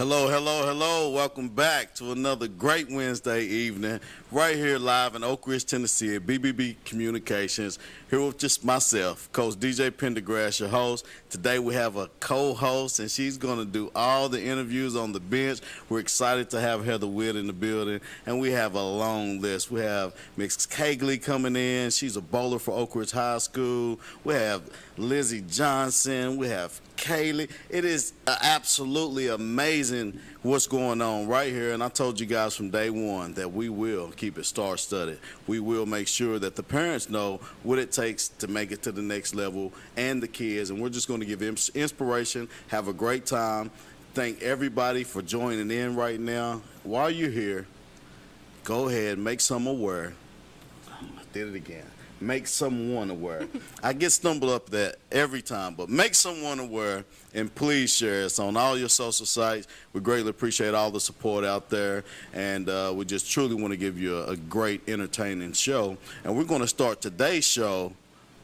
Hello, hello, hello. Welcome back to another great Wednesday evening right here live in Oak Ridge, Tennessee at BBB Communications. Here with just myself, Coach DJ Pendergrass, your host. Today we have a co-host, and she's going to do all the interviews on the bench. We're excited to have Heather Witt in the building, and we have a long list. We have Miss Cagley coming in. She's a bowler for Oak Ridge High School. We have Lizzie Johnson. We have Kaylee. It is absolutely amazing what's going on right here, and I told you guys from day one that we will keep it star-studded. We will make sure that the parents know what it takes to make it to the next level, and the kids, and we're just going to give them inspiration, have a great time. Thank everybody for joining in right now. While you're here, go ahead, make some aware. I did it again. Make someone aware. I get stumbled up that every time, but make someone aware, and please share us on all your social sites. We greatly appreciate all the support out there, and we just truly want to give you a great, entertaining show. And we're going to start today's show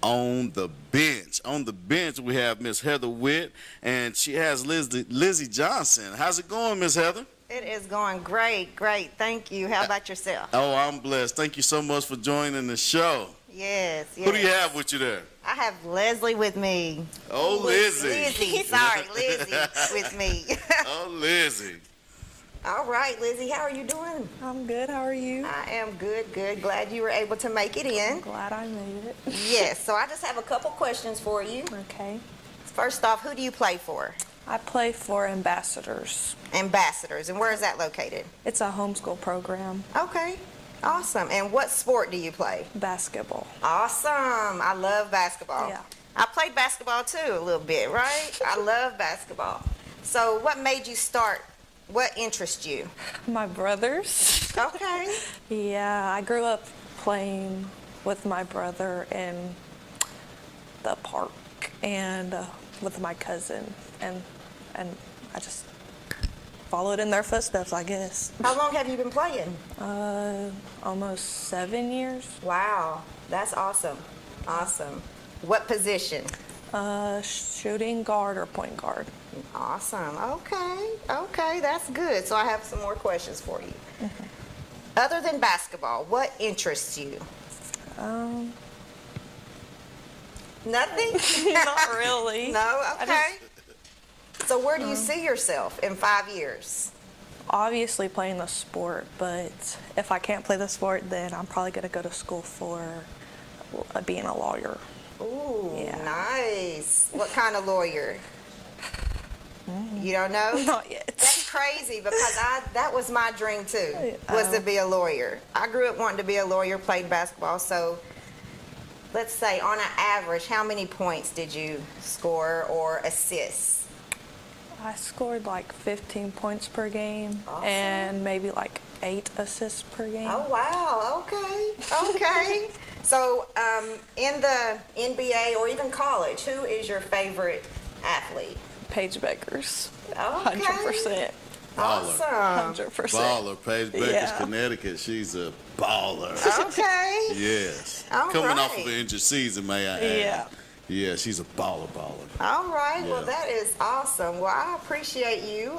on the bench. On the bench, we have Miss Heather Witt, and she has Lizzie Johnson. How's it going, Miss Heather? It is going great, great. Thank you. How about yourself? Oh, I'm blessed. Thank you so much for joining the show. Yes, yes. Who do you have with you there? I have Leslie with me. Oh, Lizzie. Lizzie, sorry, Lizzie with me. Oh, Lizzie. All right, Lizzie, how are you doing? I'm good. How are you? I am good, good. Glad you were able to make it in. Glad I made it. Yes, so I just have a couple questions for you. Okay. First off, who do you play for? I play for Ambassadors. Ambassadors, and where is that located? It's a homeschool program. Okay, awesome. And what sport do you play? Basketball. Awesome. I love basketball. Yeah. I played basketball too a little bit, right? I love basketball. So what made you start? What interests you? My brothers. Okay. Yeah, I grew up playing with my brother in the park and with my cousin, and I just followed in their footsteps, I guess. How long have you been playing? Almost 7 years. Wow, that's awesome. Awesome. What position? Shooting guard or point guard. Awesome. Okay. Okay, that's good. So I have some more questions for you. Mm-hmm. Other than basketball, what interests you? Nothing? Not really. No? Okay. So where do you see yourself in 5 years? Obviously playing the sport, but if I can't play the sport, then I'm probably going to go to school for being a lawyer. Ooh, Yeah. nice. What kind of lawyer? You don't know? Not yet. That's crazy because that was my dream too, was to be a lawyer. I grew up wanting to be a lawyer, played basketball, so let's say on an average, how many points did you score or assist? I scored like 15 points per game. Awesome. And maybe like 8 assists per game. Oh, wow. Okay. Okay. So in the NBA or even college, who is your favorite athlete? Paige Beckers. Okay. 100%. Awesome. 100%. Baller. Paige Beckers, Yeah. Connecticut. She's a baller. Okay. Yes. All Coming off right. of an injured season, may I add. Yeah. Yeah, she's a baller. All right. Yeah. Well, that is awesome. Well, I appreciate you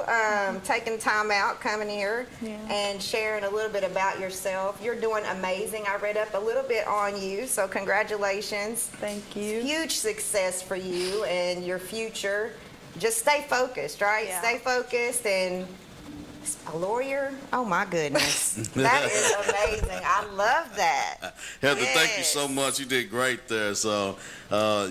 taking time out, coming here, Yeah. and sharing a little bit about yourself. You're doing amazing. I read up a little bit on you, so congratulations. Thank you. Huge success for you and your future. Just stay focused, right? Yeah. Stay focused, and a lawyer? Oh, my goodness. That is amazing. I love that. Heather, thank you Yes. so much. You did great there. So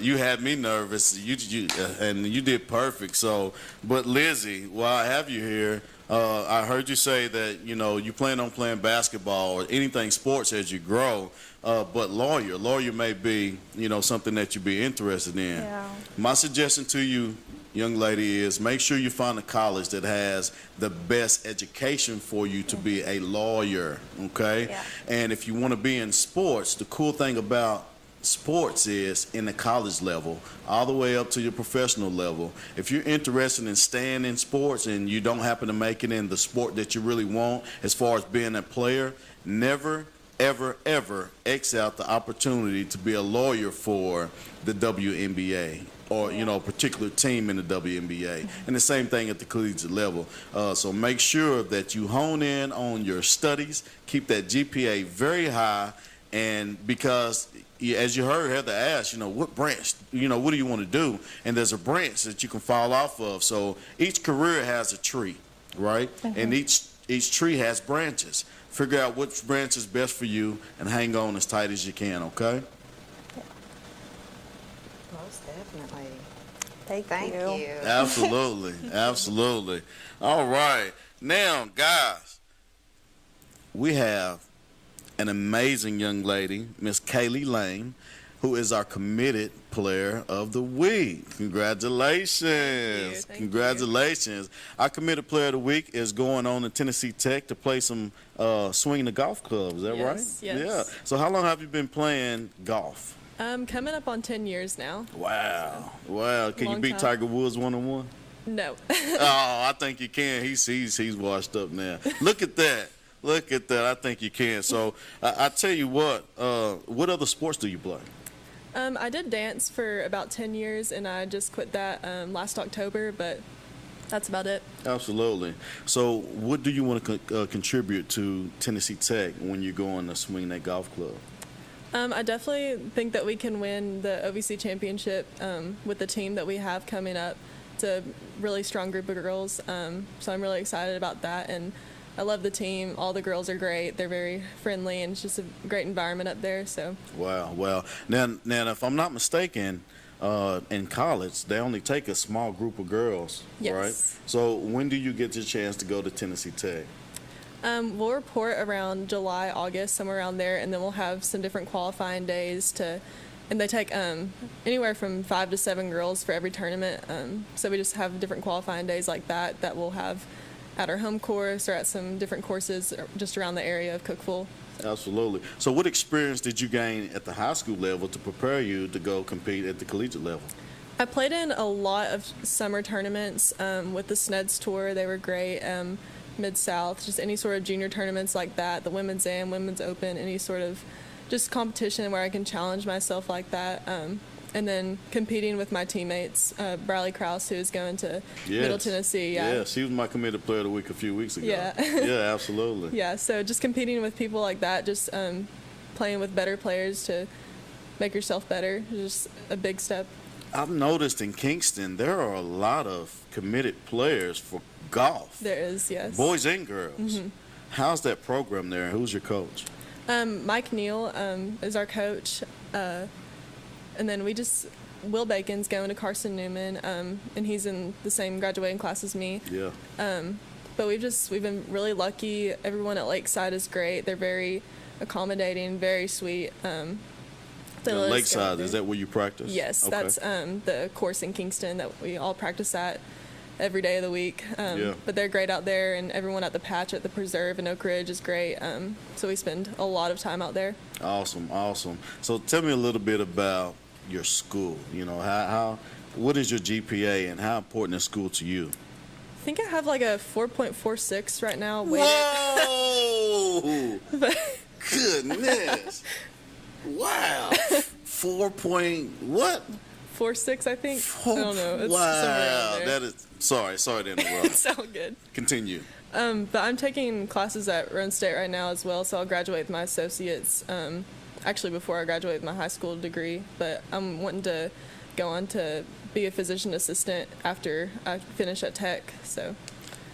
you had me nervous. And you did perfect. So, but Lizzie, while I have you here, I heard you say that you plan on playing basketball or anything sports as you grow. But lawyer may be something that you'd be interested in. Yeah. My suggestion to you, young lady, is make sure you find a college that has the best education for you to be a lawyer, okay? Yeah. And if you want to be in sports, the cool thing about sports is in the college level, all the way up to your professional level. If you're interested in staying in sports and you don't happen to make it in the sport that you really want as far as being a player, never ever X out the opportunity to be a lawyer for the WNBA or, you know, a particular team in the WNBA. And the same thing at the collegiate level. So make sure that you hone in on your studies, keep that GPA very high, and because as you heard Heather ask, you know, what branch, you know, what do you want to do? And there's a branch that you can fall off of. So each career has a tree, right? And each tree has branches. Figure out which branch is best for you and hang on as tight as you can, okay? Most definitely. Thank Thank you. you. Absolutely. Absolutely. All right. Now, guys, we have an amazing young lady, Miss Kaylee Lane, who is our committed player of the week. Congratulations. Thank Congratulations. Our committed player of the week is going on to Tennessee Tech to play some swing the golf club. Is that right? Yes. Yeah. So how long have you been playing golf? Coming up on 10 years now. Wow. Wow. Can you Long beat time. Tiger Woods 1-on-1? No. Oh, I think you can. He's washed up now. Look at that. Look at that. I think you can. So I tell you what other sports do you play? I did dance for about 10 years, and I just quit that last October, but that's about it. Absolutely. So what do you want to contribute to Tennessee Tech when you're going to swing that golf club? I definitely think that we can win the OVC championship with the team that we have coming up. It's a really strong group of girls, so I'm really excited about that, and I love the team. All the girls are great. They're very friendly, and it's just a great environment up there. So. Wow. Well, now, if I'm not mistaken, in college they only take a small group of girls, Yes. right? So when do you get your chance to go to Tennessee Tech? We'll report around July, August, somewhere around there, and then we'll have some different qualifying days and they take anywhere from 5 to 7 girls for every tournament. So we just have different qualifying days like that we'll have at our home course or at some different courses just around the area of Cookeville. Absolutely. So what experience did you gain at the high school level to prepare you to go compete at the collegiate level? I played in a lot of summer tournaments with the SNEDS tour. They were great. Mid-South, just any sort of junior tournaments like that, the Women's Am, Women's Open, any sort of just competition where I can challenge myself like that. And then competing with my teammates, Briley Krause, who is going to Middle Tennessee. Yeah, she was my committed player of the week a few weeks ago. Yeah. Yeah, absolutely. Yeah, so just competing with people like that, just playing with better players to make yourself better, is just a big step. I've noticed in Kingston there are a lot of committed players for golf. There is, yes. Boys and girls. How's that program there? Who's your coach? Mike Neal is our coach. And then Will Bacon's going to Carson Newman, and he's in the same graduating class as me. Yeah. But we've been really lucky. Everyone at Lakeside is great. They're very accommodating, very sweet. They let us go Lakeside, there. is that where you practice? Yes, Okay. that's the course in Kingston that we all practice at every day of the week. Yeah. But they're great out there, and everyone at the patch at the Preserve in Oak Ridge is great. So we spend a lot of time out there. Awesome. So tell me a little bit about your school. You know, what is your GPA and how important is school to you? I think I have like a 4.46 right now. Whoa! Goodness! Wow! 4 point what? 4.6, I think. I don't know. It's wow! somewhere around there. That is sorry to interrupt. It's all good. Continue. But I'm taking classes at Roan State right now as well, so I'll graduate with my associates. Actually, before I graduate with my high school degree, but I'm wanting to go on to be a physician assistant after I finish at Tech. So.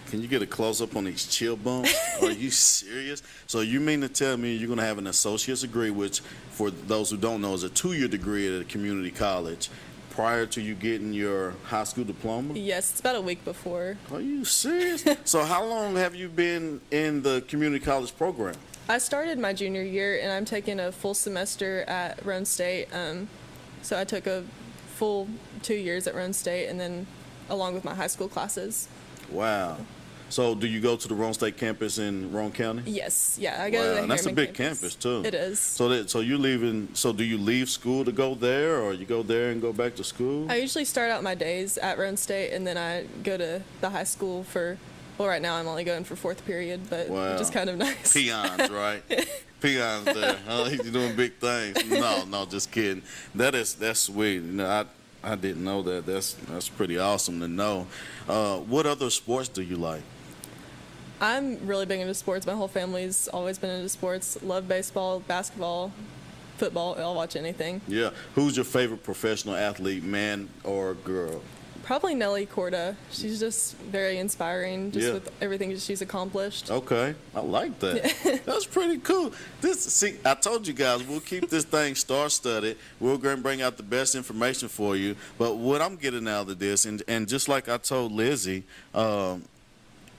Can you get a close-up on these chill bumps? Are you serious? So you mean to tell me you're going to have an associate's degree, which, for those who don't know, is a 2-year degree at a community college, prior to you getting your high school diploma? Yes, it's about a week before. Are you serious? So how long have you been in the community college program? I started my junior year, and I'm taking a full semester at Roan State. So I took a full 2 years at Roan State, and then along with my high school classes. Wow. So do you go to the Roan State campus in Roan County? Yes, yeah, I go to the and that's a Harriman big campus too. It is. So you're leaving. So do you leave school to go there, or you go there and go back to school? I usually start out my days at Roan State, and then I go to the high school well, right now I'm only going for 4th period, but Wow. which is kind of nice. Peons, right? peons there. He's doing big things. No, just kidding. That's sweet. You know, I didn't know that. That's pretty awesome to know. What other sports do you like? I'm really big into sports. My whole family's always been into sports. Love baseball, basketball, football. I'll watch anything. Yeah. Who's your favorite professional athlete, man or girl? Probably Nelly Corda. She's just very inspiring, just Yeah. with everything that she's accomplished. Okay, I like that. That's pretty cool. See, I told you guys we'll keep this thing star-studded. We're going to bring out the best information for you. But what I'm getting out of this, and just like I told Lizzie,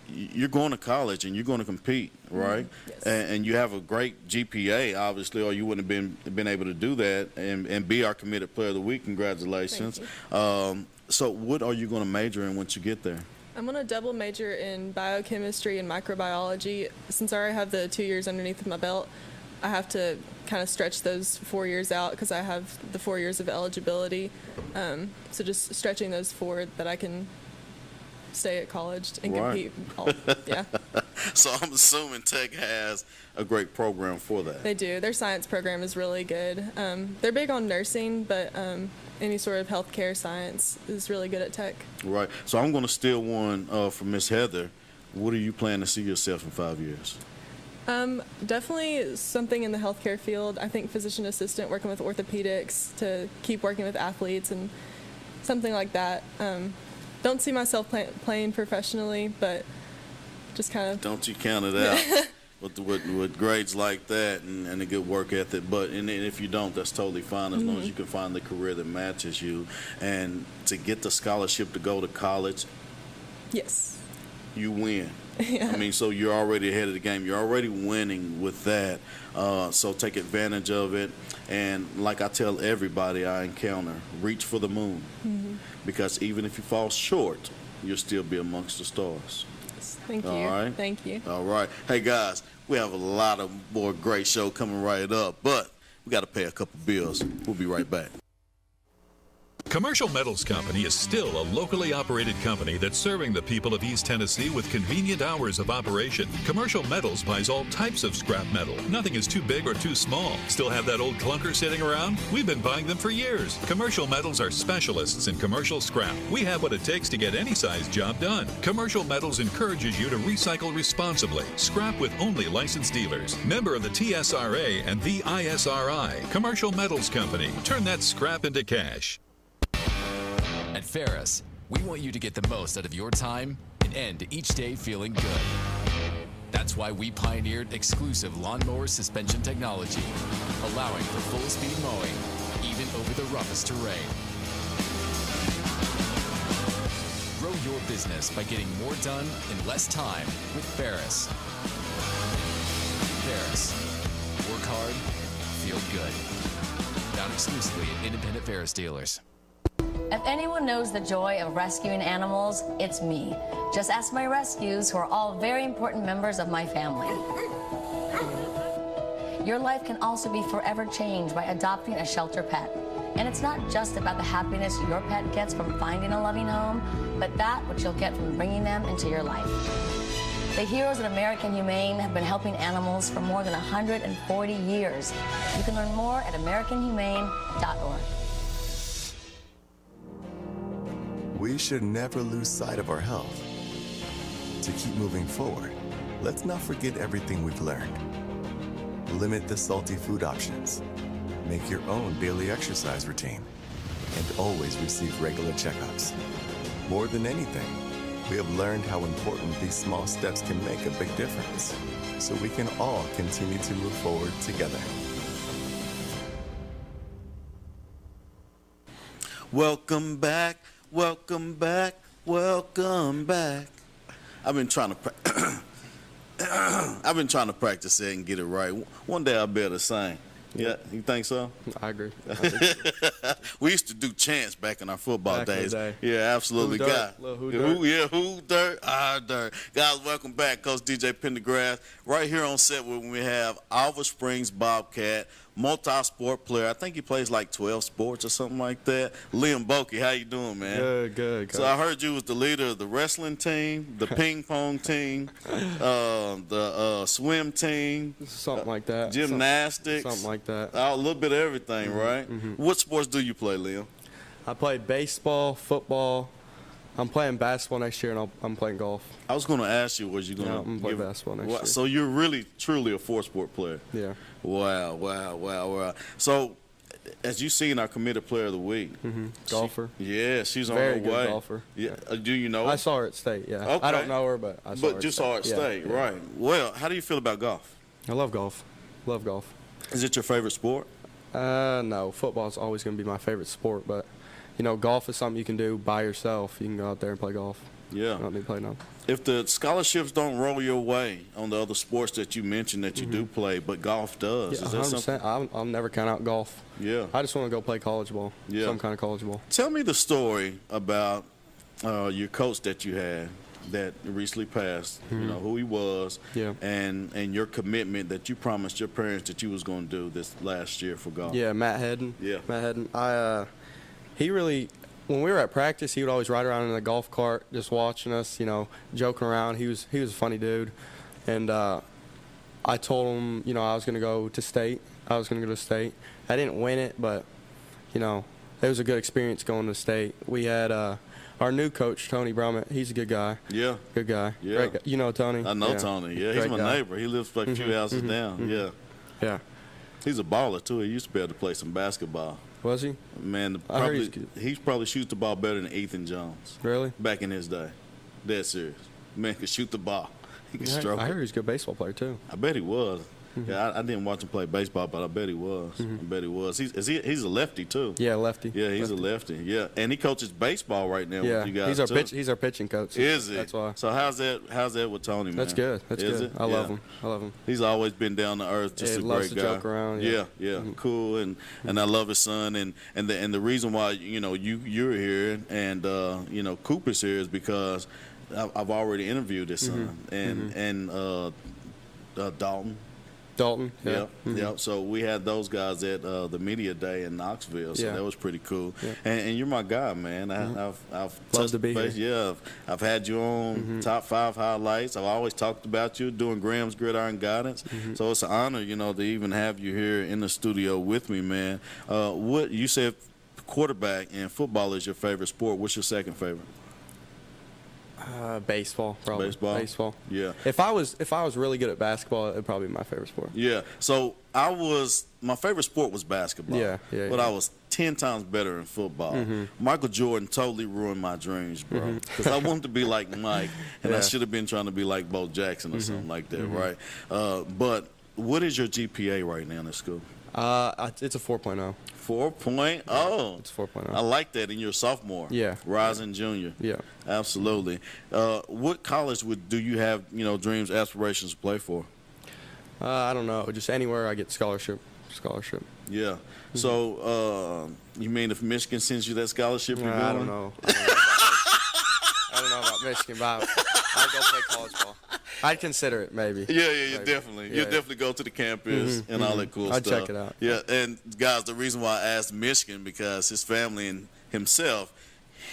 you're going to college and you're going to compete, right? Yes. And you have a great GPA, obviously, or you wouldn't have been able to do that and be our committed player of the week. Congratulations. Thank you. So what are you going to major in once you get there? I'm going to double major in biochemistry and microbiology. Since I already have the 2 years underneath my belt, I have to kind of stretch those 4 years out because I have the 4 years of eligibility. So just stretching those forward that I can stay at college and Right. compete. Yeah, So I'm assuming Tech has a great program for that. they do. Their science program is really good. They're big on nursing, but any sort of healthcare science is really good at Tech. Right. So I'm going to steal one from Miss Heather. What are you planning to see yourself in 5 years? Definitely something in the healthcare field. I think physician assistant, working with orthopedics to keep working with athletes and something like that. Don't see myself playing professionally, but just kind of. Don't you count it out with grades like that and a good work ethic. But and if you don't, that's totally fine as long as you can find the career that matches you. And to get the scholarship to go to college, Yes. you win. Yeah. I mean, so you're already ahead of the game. You're already winning with that. So take advantage of it. And like I tell everybody I encounter, reach for the moon. Because even if you fall short, you'll still be amongst the stars. Thank you. All right. Thank you. All right. Hey, guys, we have a lot of more great show coming right up, but we got to pay a couple bills. We'll be right back. Commercial Metals Company is still a locally operated company that's serving the people of East Tennessee with convenient hours of operation. Commercial Metals buys all types of scrap metal. Nothing is too big or too small. Still have that old clunker sitting around? We've been buying them for years. Commercial Metals are specialists in commercial scrap. We have what it takes to get any size job done. Commercial Metals encourages you to recycle responsibly. Scrap with only licensed dealers. Member of the TSRA and the ISRI. Commercial Metals Company. Turn that scrap into cash. At Ferris, we want you to get the most out of your time and end each day feeling good. That's why we pioneered exclusive lawnmower suspension technology, allowing for full-speed mowing, even over the roughest terrain. Grow your business by getting more done in less time with Ferris. Ferris. Work hard, feel good. Found exclusively at independent Ferris dealers. If anyone knows the joy of rescuing animals, it's me. Just ask my rescues, who are all very important members of my family. Your life can also be forever changed by adopting a shelter pet. And it's not just about the happiness your pet gets from finding a loving home, but that which you'll get from bringing them into your life. The heroes at American Humane have been helping animals for more than 140 years. You can learn more at AmericanHumane.org. We should never lose sight of our health. To keep moving forward, let's not forget everything we've learned. Limit the salty food options. Make your own daily exercise routine. And always receive regular checkups. More than anything, we have learned how important these small steps can make a big difference, so we can all continue to move forward together. Welcome back. Welcome back. Welcome back. I've been trying to practice it and get it right. One day I'll be able to sing. Yeah, you think so? I agree. We used to do chants back in our football Back in the days. day. Yeah, absolutely. Who dirt? God. Little who dirt? Yeah, who dirt? Our dirt. Guys, welcome back. Coach DJ Pendergrass right here on set where we have Alva Springs Bobcat multi-sport player. I think he plays like 12 sports or something like that. Liam Bokey, how you doing, man? Good. So I heard you was the leader of the wrestling team, the ping pong team, the swim team, Something like that. gymnastics, Something like that. a little bit of everything, right? What sports do you play, Liam? I play baseball, football. I'm playing basketball next year, and I'm playing golf. I was going to ask you, was you going No, I'm gonna play basketball next year. So you're really, truly a four-sport player. Yeah. Wow. So, as you seen our committed player of the week, Golfer. she's on Very her good way. golfer. Yeah, do you know her? I saw her at state, yeah. Okay. I don't know her, but I saw her But at you state. saw her at Yeah, state, yeah. right? Well, how do you feel about golf? I love golf. Love golf. Is it your favorite sport? No, football's always going to be my favorite sport, but, golf is something you can do by yourself. You can go out there and play golf. Yeah. I don't need to play nothing. If the scholarships don't roll your way on the other sports that you mentioned that you do play, but golf does, Yeah, is that 100%. something? I'll never count out golf. Yeah. I just want to go play college ball. Yeah. Some kind of college ball. Tell me the story about your coach that you had that recently passed, who he was, Yeah. and your commitment that you promised your parents that you was going to do this last year for golf. Yeah, Matt Hedden. Yeah. Matt Hedden. He really, when we were at practice, he would always ride around in the golf cart just watching us, joking around. He was a funny dude. And I told him, I was going to go to state. I I didn't win it, but, it was a good experience going to state. We had our new coach, Tony Brummett. He's a good guy. Yeah. Good guy. Yeah. Great guy. You know Tony? I know Yeah. Tony. Yeah, he's Great my guy. neighbor. He lives like a few houses down. Yeah. Yeah. He's a baller, too. He used to be able to play some basketball. Was he? Man, I heard he's probably good. he probably shoots the ball better than Ethan Jones. Really? Back in his day. Dead serious. Man could shoot the ball. He could Yeah, stroke I it. heard he's a good baseball player, too. I bet he was. Yeah, I didn't watch him play baseball, but I bet he was. I bet he was. He's a lefty too. Yeah, lefty. Yeah, he's a lefty. Yeah, and he coaches baseball right now Yeah, with you guys he's our too. he's our pitching coach. Is he? That's why. So how's that with Tony? Man? That's good. That's Is good. it? I love Yeah. him. He's always been down to earth, just Yeah, a he loves great to guy. joke around, Yeah, yeah. cool, and I love his son, and the reason why you're here and Cooper's here is because I've already interviewed his son and Dalton. Dalton. Yeah, Yeah. yeah. So we had those guys at the media day in Knoxville, so Yeah. that was pretty cool. Yeah. And you're my guy, man. I've touched to be base. here. Yeah, I've had you on top 5 highlights. I've always talked about you doing Graham's Gridiron Guidance. So it's an honor, to even have you here in the studio with me, man. What you said, quarterback and football is your favorite sport. What's your second favorite? Baseball, probably. Baseball? Yeah. If I was really good at basketball, it'd probably be my favorite sport. Yeah. So my favorite sport was basketball. Yeah, But yeah. I was 10 times better in football. Michael Jordan totally ruined my dreams, bro. Because I wanted to be like Mike, and I Yeah. should have been trying to be like Bo Jackson or something like that, right? But what is your GPA right now in school? It's a 4.0. 4.0. It's 4.0. I like that. And you're a sophomore. Yeah. Rising junior. Yeah. Absolutely. What college do you have, dreams, aspirations to play for? I don't know. Just anywhere I get scholarship. Yeah. So, you mean if Michigan sends you that scholarship, you're going? I don't know. I don't know about Michigan, but I'll go play college ball. I'd consider it, maybe. Yeah, you Maybe. definitely. Yeah, You'll yeah. definitely go to the campus and all that cool I'd stuff. check it out. Yeah, and guys, the reason why I asked Michigan because his family and himself,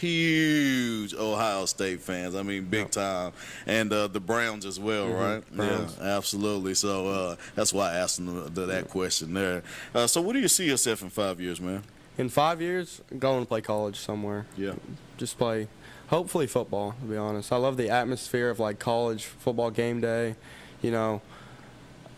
huge Ohio State fans. I mean, big time, and the Browns as well, right? Browns. Yeah, absolutely. So that's why I asked him that question there. So, what do you see yourself in 5 years, man? In 5 years, going to play college somewhere. Yeah. Just play, hopefully football, to be honest. I love the atmosphere of like college football game day,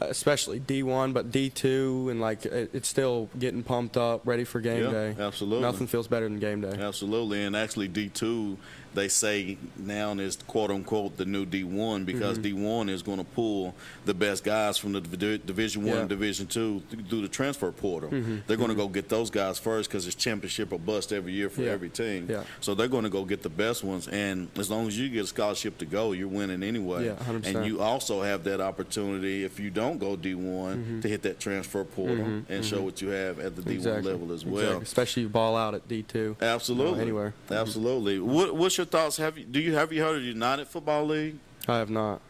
especially D1, but D2, and like it's still getting pumped up, ready for game Yeah, day. absolutely. Nothing feels better than game day. Absolutely, and actually D2, they say now is quote unquote the new D1 because D1 is going to pull the best guys from the Division 1 Yeah. and Division 2 through the transfer portal. They're going to go get those guys first because it's championship or bust every year for Yeah. every team. Yeah. So they're going to go get the best ones, and as long as you get a scholarship to go, you're winning anyway. Yeah, 100%. And you also have that opportunity if you don't go D1 to hit that transfer portal and show what you have at the D1 level as well. Exactly. Especially if you ball out at D2. Absolutely. Anywhere. Absolutely. What's your thoughts? Have you heard of the United Football League? I have not.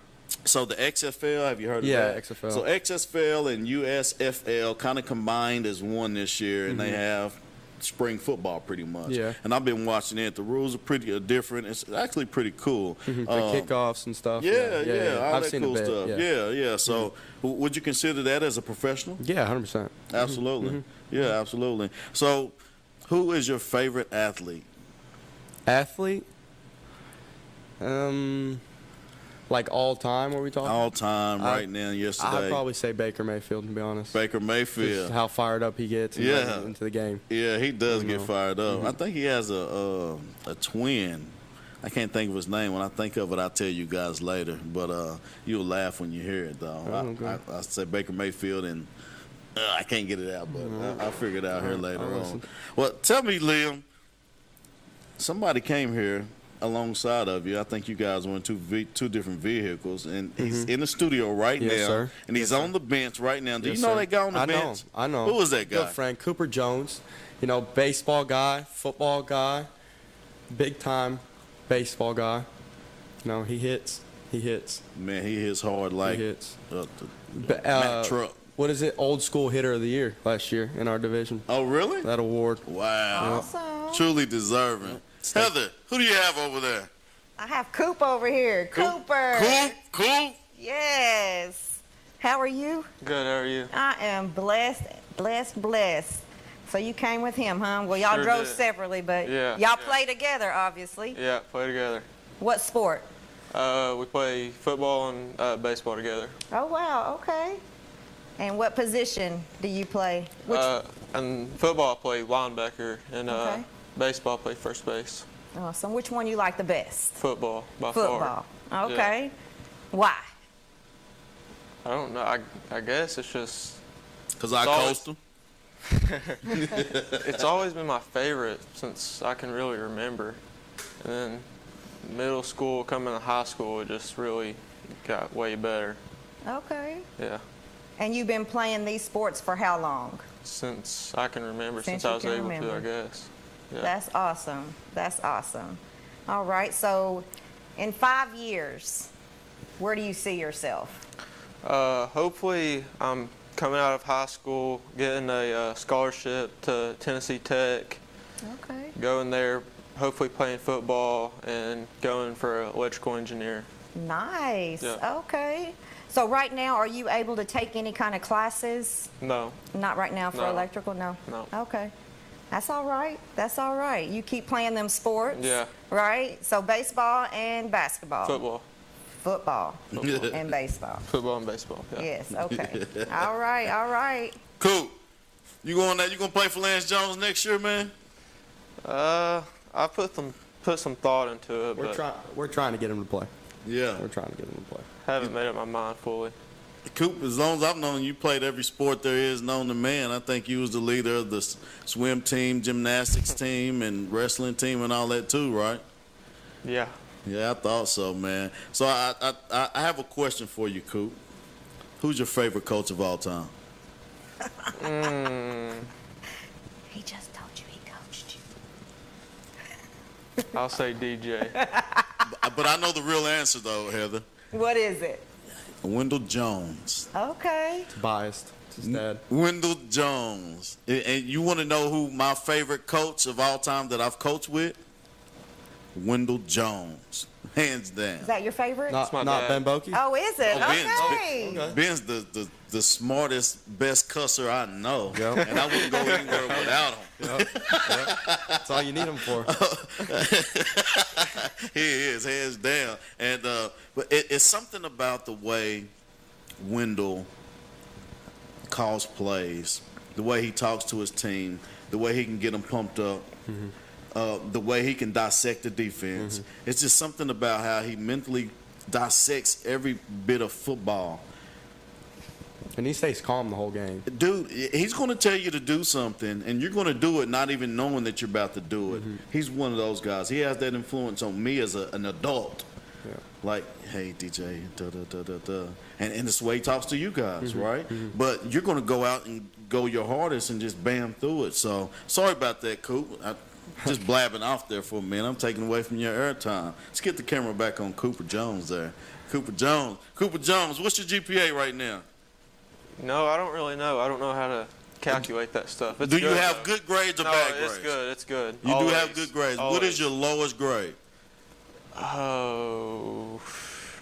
So the XFL, have you heard of Yeah, that? XFL. So XFL and USFL kind of combined as one this year, and they have spring football pretty much. Yeah. And I've been watching it. The rules are pretty different. It's actually pretty cool. The kickoffs and stuff. Yeah, all I've that seen cool a bit. stuff. Yeah. So would you consider that as a professional? Yeah, 100%. Absolutely. Yeah, absolutely. So who is your favorite athlete? Athlete? Like all time, are we talking? All time, right now, yesterday. I'd probably say Baker Mayfield, to be honest. Baker Mayfield. Just how fired up he gets into the game. Yeah, he does get fired up. I think he has a twin. I can't think of his name. When I think of it, I'll tell you guys later. But you'll laugh when you hear it, though. I say Baker Mayfield, and I can't get it out, but I'll figure it out here later on. Well, tell me, Liam, somebody came here alongside of you. I think you guys were in two different vehicles, and he's in the studio right now, sir. and he's on the bench right now. Do Yes, you know sir. that guy on the bench? I know. Who was that guy? Good friend, Cooper Jones. You know, baseball guy, football guy, big time baseball guy. You know, he hits. Man, he hits hard like He hits. Matt Truck. What is it? Old school hitter of the year last year in our division. Oh, really? That award. Wow. Awesome. Truly deserving. Heather, who do you have over there? I have Coop over here. Cooper. Coop? Yes. How are you? Good, how are you? I am blessed. So you came with him, huh? Well, y'all Sure drove did. separately, but Yeah. y'all play together, obviously. Yeah, play together. What sport? We play football and baseball together. Oh, wow. Okay. And what position do you play? Which? And football, I play linebacker, and Okay. baseball, I play first base. Awesome. Which one you like the best? Football, by Football. far. Okay. Why? I don't know. I guess it's just, Because I always- coached him. it's always been my favorite since I can really remember. And then middle school, coming to high school, it just really got way better. Okay. Yeah. And you've been playing these sports for how long? Since I can remember, Since since you I was can able remember. to, I guess. Yeah. That's awesome. That's awesome. All right. So in 5 years, where do you see yourself? Hopefully, I'm coming out of high school, getting a scholarship to Tennessee Tech, Okay. going there, hopefully playing football, and going for an electrical engineer. Nice. Yeah. Okay. So right now, are you able to take any kind of classes? No, Not right now for No. electrical? No. No. Okay. That's all right. That's all right. You keep playing them sports. Yeah. Right? So baseball and basketball. football. Football and baseball. Football and baseball, yeah. Yes. Okay. All right. All right. Cool. You going to play for Lance Jones next year, man? I put some thought into it, but We're trying to get him to play. Yeah. We're trying to get him to play. haven't made up my mind fully. Coop, as long as I've known you, played every sport there is known to man. I think you was the leader of the swim team, gymnastics team, and wrestling team and all that too, right? Yeah. Yeah, I thought so, man. So I have a question for you, Coop. Who's your favorite coach of all time? He just told you he coached you. I'll say DJ. But I know the real answer, though, Heather. What is it? Wendell Jones. Okay. It's biased. It's his dad. Wendell Jones. And you want to know who my favorite coach of all time that I've coached with? Wendell Jones. Hands down. Is that your favorite? Not my Ben dad. Bokey? Oh, is it? Ben's- Okay. Ben's the smartest, best cusser I know. Yep. And I wouldn't go anywhere without him. Yep. That's all you need him for. He is, hands down. And but it's something about the way Wendell calls plays, the way he talks to his team, the way he can get them pumped up, the way he can dissect the defense. It's just something about how he mentally dissects every bit of football. And he stays calm the whole game. Dude, he's going to tell you to do something, and you're going to do it not even knowing that you're about to do it. He's one of those guys. He has that influence on me as an adult. Yeah. Like, hey, DJ, da-da-da-da-da. And it's the way he talks to you guys, right? But you're going to go out and go your hardest and just bam through it. So, sorry about that, Coop. just blabbing off there for a minute. I'm taking away from your airtime. Let's get the camera back on Cooper Jones there. Cooper Jones, what's your GPA right now? No, I don't really know. I don't know how to calculate that stuff. It's do you good, have though. good grades or No, bad grades? it's good. It's good. You Always. do have good grades. Always. What is your lowest grade? Oh,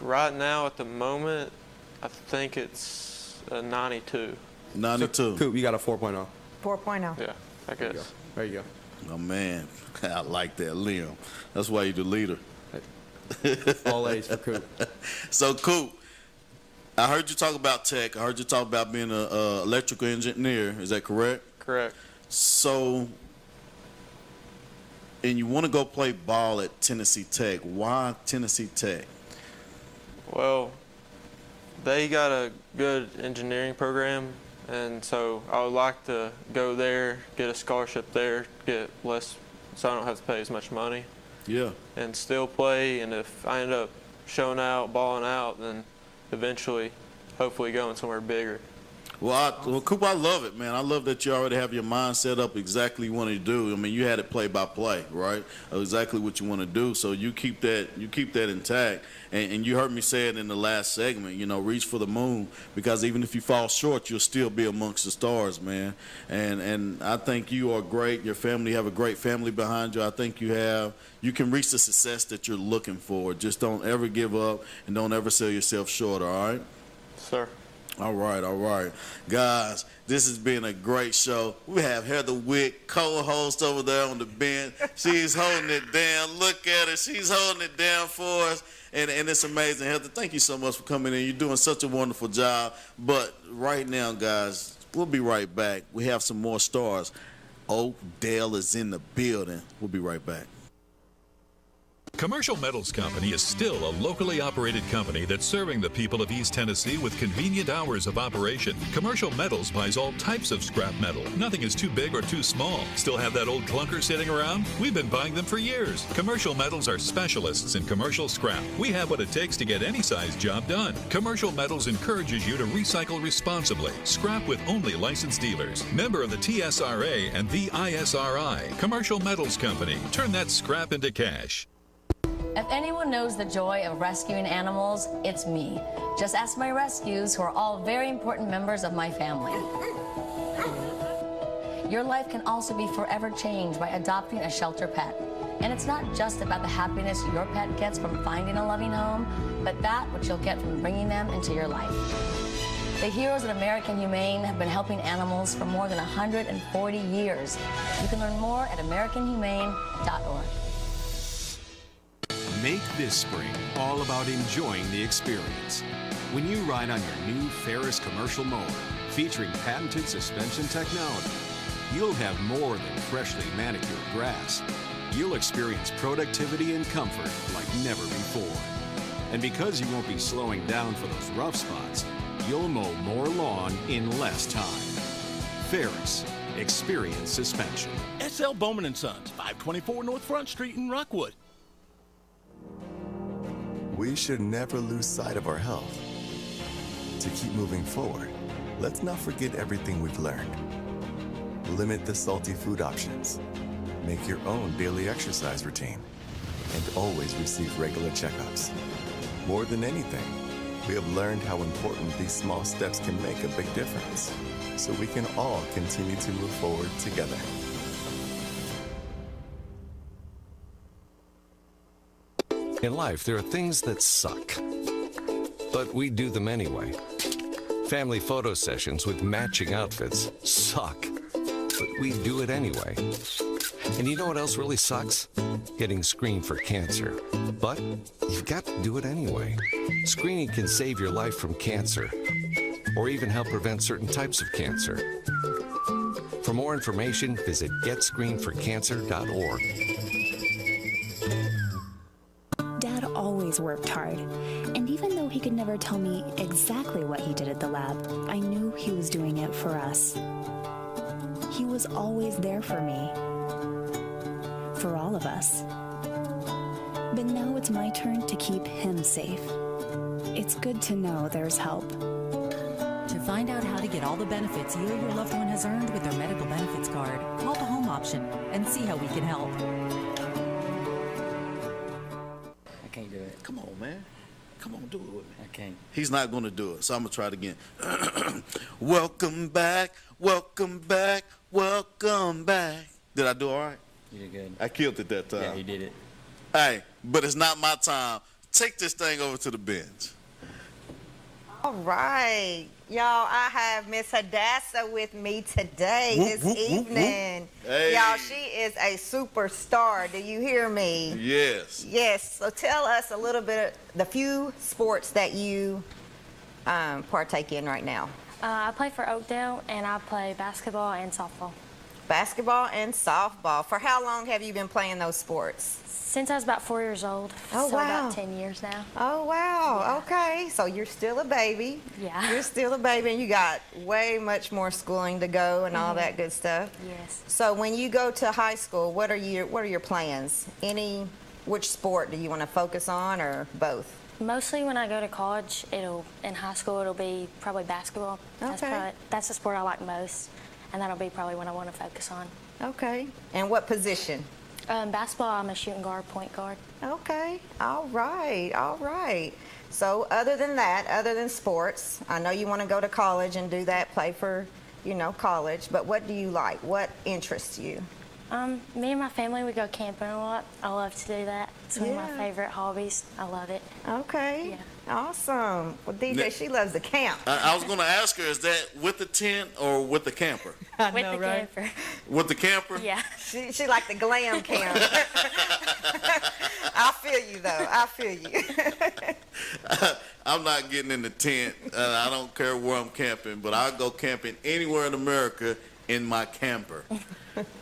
right now at the moment, I think it's a 92. 92. Coop, you got a 4.0. 4.0. Yeah, I guess. There you go. Oh, man. I like that, Liam. That's why you're the leader. All A's for Coop. So, Coop, I heard you talk about tech. I heard you talk about being an electrical engineer. Is that correct? Correct. So, and you want to go play ball at Tennessee Tech. Why Tennessee Tech? Well, they got a good engineering program, and so I would like to go there, get a scholarship there, get less, so I don't have to pay as much money. Yeah. And still play, and if I end up showing out, balling out, then eventually, hopefully going somewhere bigger. Well, Coop, I love it, man. I love that you already have your mind set up exactly what you want to do. I mean, you had it play by play, right? Of exactly what you want to do. So you keep that intact. And you heard me say it in the last segment, you know, reach for the moon, because even if you fall short, you'll still be amongst the stars, man. And I think you are great. Your family, you have a great family behind you. I think you can reach the success that you're looking for. Just don't ever give up and don't ever sell yourself short, all right? Sir. All right. Guys, this has been a great show. We have Heather Wick, co-host over there on the bench. She's holding it down. Look at her. She's holding it down for us. And it's amazing. Heather, thank you so much for coming in. You're doing such a wonderful job. But right now, guys, we'll be right back. We have some more stars. Odell is in the building. We'll be right back. Commercial Metals Company is still a locally operated company that's serving the people of East Tennessee with convenient hours of operation. Commercial Metals buys all types of scrap metal. Nothing is too big or too small. Still have that old clunker sitting around? We've been buying them for years. Commercial Metals are specialists in commercial scrap. We have what it takes to get any size job done. Commercial Metals encourages you to recycle responsibly. Scrap with only licensed dealers. Member of the TSRA and the ISRI. Commercial Metals Company. Turn that scrap into cash. If anyone knows the joy of rescuing animals, it's me. Just ask my rescues, who are all very important members of my family. Your life can also be forever changed by adopting a shelter pet. And it's not just about the happiness your pet gets from finding a loving home, but that which you'll get from bringing them into your life. The heroes at American Humane have been helping animals for more than 140 years. You can learn more at AmericanHumane.org. Make this spring all about enjoying the experience. When you ride on your new Ferris commercial mower featuring patented suspension technology, you'll have more than freshly manicured grass. You'll experience productivity and comfort like never before. And because you won't be slowing down for those rough spots, you'll mow more lawn in less time. Ferris, experience suspension. S.L. Bowman & Sons, 524 North Front Street in Rockwood. We should never lose sight of our health. To keep moving forward, let's not forget everything we've learned. Limit the salty food options. Make your own daily exercise routine. And always receive regular checkups. More than anything, we have learned how important these small steps can make a big difference, so we can all continue to move forward together. In life, there are things that suck, but we do them anyway. Family photo sessions with matching outfits suck, but we do it anyway. And you know what else really sucks? Getting screened for cancer. But you've got to do it anyway. Screening can save your life from cancer, or even help prevent certain types of cancer. For more information, visit getscreenedforcancer.org. Dad always worked hard, and even though he could never tell me exactly what he did at the lab, I knew he was doing it for us. He was always there for me, for all of us. But now it's my turn to keep him safe. It's good to know there's help. To find out how to get all the benefits you or your loved one has earned with their medical benefits card, call the Home Office option and see how we can help. I can't do it. Come on, man. Come on, do it with me. I can't. He's not going to do it, so I'm going to try it again. Welcome back, welcome back, welcome back. Did I do all right? You did good. I killed it that time. Yeah, you did it. Hey, but it's not my time. Take this thing over to the bench. All right. Y'all, I have Miss Hadassah with me today, this evening. Hey. Y'all, she is a superstar. Do you hear me? Yes. Yes. So tell us a little bit of the few sports that you partake in right now. I play for Oakdale, and I play basketball and softball. Basketball and softball. For how long have you been playing those sports? Since I was about 4 years old. Oh, so wow. about 10 years now. Oh, wow. Yeah. Okay. So you're still a baby. Yeah. You're still a baby, and you got way much more schooling to go and all that good stuff. Yes. So when you go to high school, what are your plans? Which sport do you want to focus on, or both? Mostly when I go to college, in high school, it'll be probably basketball. Okay. That's the sport I like most, and that'll be probably what I want to focus on. Okay. And what position? Basketball, I'm a shooting guard, point guard. Okay. All right. All right. So other than that, other than sports, I know you want to go to college and do that, play for, college, but what do you like? What interests you? Me and my family, we go camping a lot. I love to do that. It's one of my Yeah. favorite hobbies. I love it. Okay. Yeah. She loves the camp. I was going to ask her, is that with the tent or with the camper? I With the camper. With the camper? Yeah. She like the glam camp. I feel you, though. I feel you. I'm not getting in the tent. I don't care where I'm camping, but I'll go camping anywhere in America in my camper.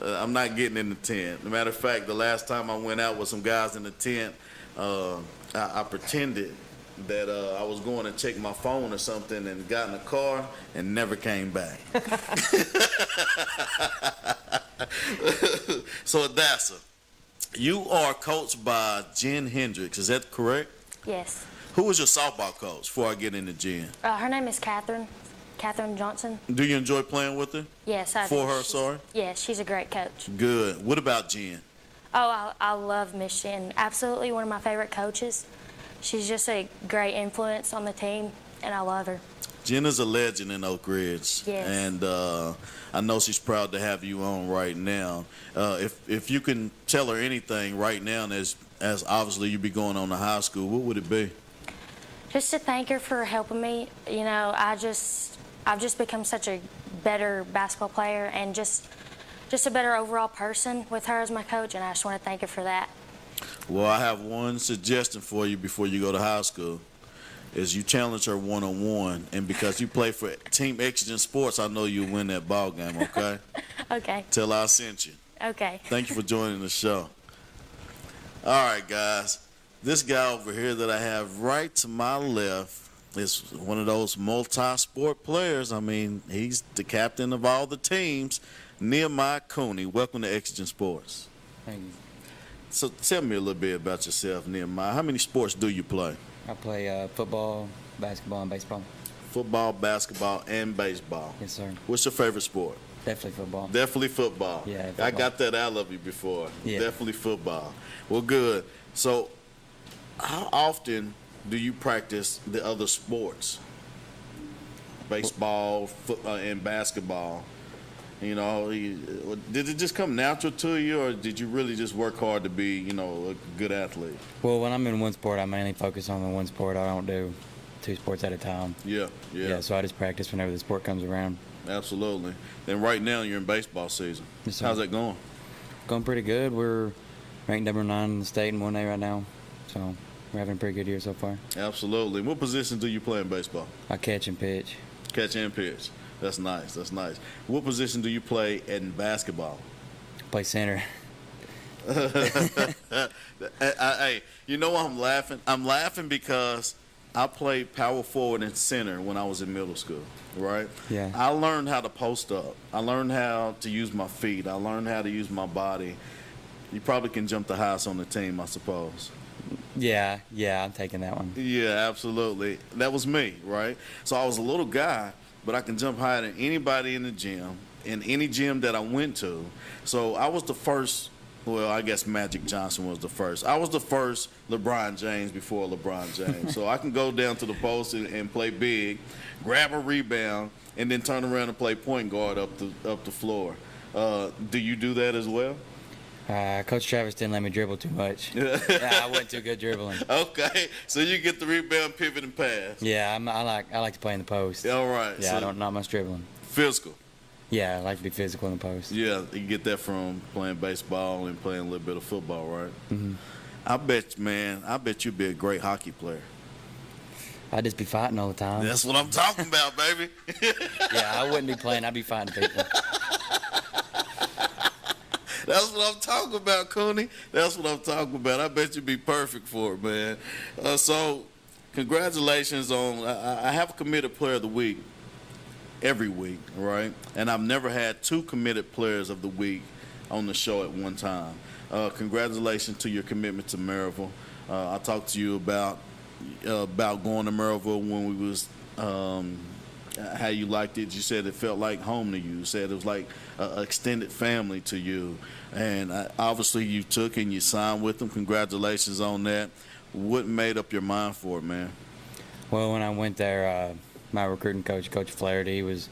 I'm not getting in the tent. As a matter of fact, the last time I went out with some guys in the tent, I pretended that I was going to check my phone or something and got in the car and never came back. So, Hadassah, you are coached by Jen Hendricks. Is that correct? Yes. Who was your softball coach before I get into Jen? Her name is Catherine Johnson. Do you enjoy playing with her? Yes, I do. For her, sorry? Yes, she's a great coach. Good. What about Jen? Oh, I love Miss Jen. Absolutely one of my favorite coaches. She's just a great influence on the team, and I love her. Jen is a legend in Oak Ridge. Yes. And I know she's proud to have you on right now. If you can tell her anything right now, as obviously you be going on to high school, what would it be? Just to thank her for helping me. I've just become such a better basketball player and just a better overall person with her as my coach, and I just want to thank her for that. Well, I have one suggestion for you before you go to high school, is you challenge her one-on-one, and because you play for Team Exigent Sports, I know you'll win that ball game, okay? Okay. Tell her I sent you. Okay. Thank you for joining the show. All right, guys. This guy over here that I have right to my left is one of those multi-sport players. I mean, he's the captain of all the teams. Nehemiah Cooney, welcome to Exigent Sports. Thank you. So tell me a little bit about yourself, Nehemiah. How many sports do you play? I play football, basketball, and baseball. Football, basketball, and baseball. Yes, sir. What's your favorite sport? Definitely football. Definitely football. Yeah, I football. got that out of you before. Yeah. Definitely football. Well, good. So how often do you practice the other sports? Baseball, and basketball. Did it just come natural to you, or did you really just work hard to be, a good athlete? Well, when I'm in one sport, I mainly focus on the one sport. I don't do two sports at a time. Yeah. Yeah, so I just practice whenever the sport comes around. Absolutely. And right now you're in baseball season. Yes, sir. How's that going? Going pretty good. We're ranked number 9 in the state in 1A right now, so we're having a pretty good year so far. Absolutely. What position do you play in baseball? I catch and pitch. Catch and pitch. That's nice. That's nice. What position do you play in basketball? Play center. Hey, you know why I'm laughing? I'm laughing because I played power forward and center when I was in middle school, right? Yeah. I learned how to post up. I learned how to use my feet. I learned how to use my body. You probably can jump the highest on the team, I suppose. Yeah, I'm taking that one. Yeah, absolutely. That was me, right? So I was a little guy, but I can jump higher than anybody in the gym, in any gym that I went to. So I was the first. Well, I guess Magic Johnson was the first. I was the first LeBron James before LeBron James. So I can go down to the post and play big, grab a rebound, and then turn around and play point guard up the floor. Do you do that as well? Coach Travis didn't let me dribble too much. Yeah, I wasn't too good dribbling. Okay, so you get the rebound, pivot, and pass. Yeah, I like to play in the post. All right. Yeah, So not much dribbling. physical. Yeah, I like to be physical in the post. Yeah, you get that from playing baseball and playing a little bit of football, right? Mm-hmm. I bet you'd be a great hockey player. I'd just be fighting all the time. That's what I'm talking about, baby. Yeah, I wouldn't be playing. I'd be fighting people. That's what I'm talking about, Cooney. That's what I'm talking about. I bet you'd be perfect for it, man. So, congratulations on. I have a committed player of the week every week, right? And I've never had 2 committed players of the week on the show at one time. Congratulations to your commitment to Maryville. I talked to you about going to Maryville when we was. How you liked it. You said it felt like home to you. You said it was like an extended family to you. And obviously you took and you signed with them. Congratulations on that. What made up your mind for it, man? Well, when I went there, my recruiting coach, Coach Flaherty, he was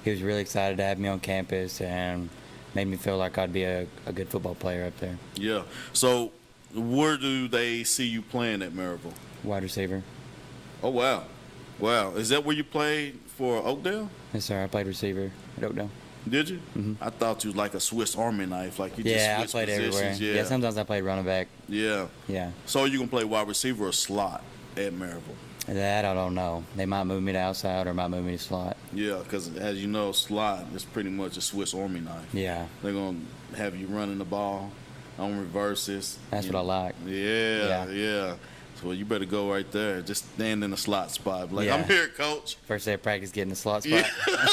really excited to have me on campus and made me feel like I'd be a good football player up there. Yeah. So where do they see you playing at Maryville? Wide receiver. Oh, wow. Wow. Is that where you played for Oakdale? Yes, sir. I played receiver at Oakdale. Did you? Mm-hmm. I thought you was like a Swiss Army knife. Like you just I switched played everywhere. positions. Yeah, sometimes I played running back. Yeah. Yeah. So are you going to play wide receiver or slot at Maryville? That I don't know. They might move me to outside or might move me to slot. Yeah, because as you know, slot is pretty much a Swiss Army knife. Yeah. They're going to have you running the ball on reverses. That's what I like. Yeah. So you better go right there. Just stand in the slot spot. Like, I'm here, coach. First day of practice, getting the slot spot. Yeah.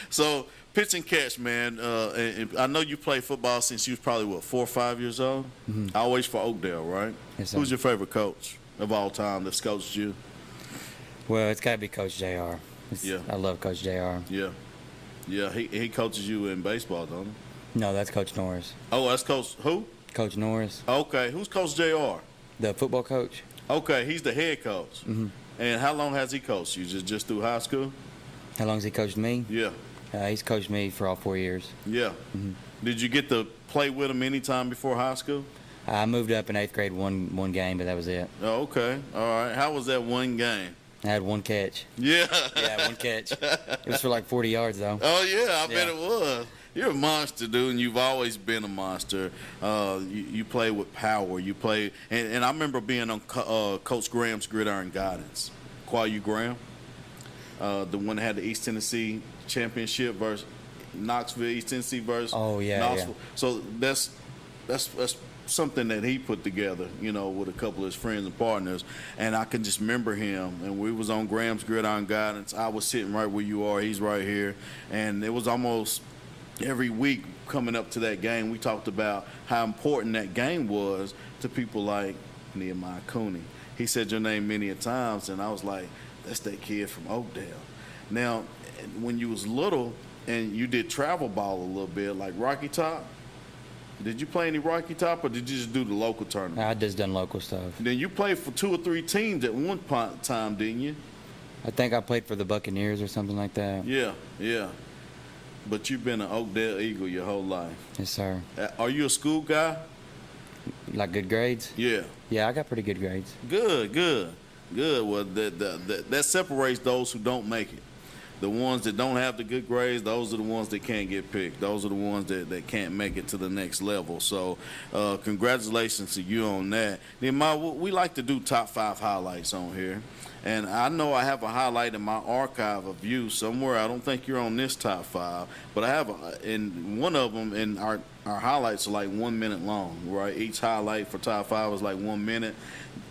So, pitch and catch, man. And I know you played football since you was probably, 4 or 5 years old? Mm-hmm. Always for Oakdale, right? Yes, sir. Who's your favorite coach of all time that's coached you? Well, it's got to be Coach JR. Yeah. I love Coach JR. Yeah. Yeah, he coaches you in baseball, don't he? No, that's Coach Norris. Oh, that's Coach who? Coach Norris. Okay, who's Coach JR? The football coach. Okay, he's the head coach. Mm-hmm. And how long has he coached you? Just through high school? How long has he coached me? Yeah. He's coached me for all 4 years. Yeah. Mm-hmm. Did you get to play with him any time before high school? I moved up in 8th grade one game, but that was it. Oh, okay. All right. How was that one game? I had one catch. Yeah. Yeah, one catch. It was for like 40 yards, though. Oh, yeah. I bet it was. You're a monster, dude, and you've always been a monster. You play with power. You play, and I remember being on Coach Graham's Gridiron Guidance. Quayu Graham, the one that had the East Tennessee championship versus Knoxville, East Tennessee versus Knoxville. Yeah. So that's something that he put together, with a couple of his friends and partners. And I can just remember him, and we was on Graham's Gridiron Guidance. I was sitting right where you are. He's right here, and it was almost every week coming up to that game, we talked about how important that game was to people like Nehemiah Cooney. He said your name many a times, and I was like, that's that kid from Oakdale. Now, when you was little and you did travel ball a little bit, like Rocky Top, did you play any Rocky Top, or did you just do the local tournament? I just done local stuff. Then you played for 2 or 3 teams at one time, didn't you? I think I played for the Buccaneers or something like that. Yeah. But you've been an Oakdale Eagle your whole life. Yes, sir. Are you a school guy? Like good grades? Yeah. Yeah, I got pretty good grades. Good. Well, that separates those who don't make it. The ones that don't have the good grades, those are the ones that can't get picked. Those are the ones that can't make it to the next level. So congratulations to you on that. Nehemiah, we like to do top 5 highlights on here. And I know I have a highlight in my archive of you somewhere. I don't think you're on this top 5, but I have in one of them, and our highlights are like 1 minute long, right? Each highlight for top 5 is like 1 minute.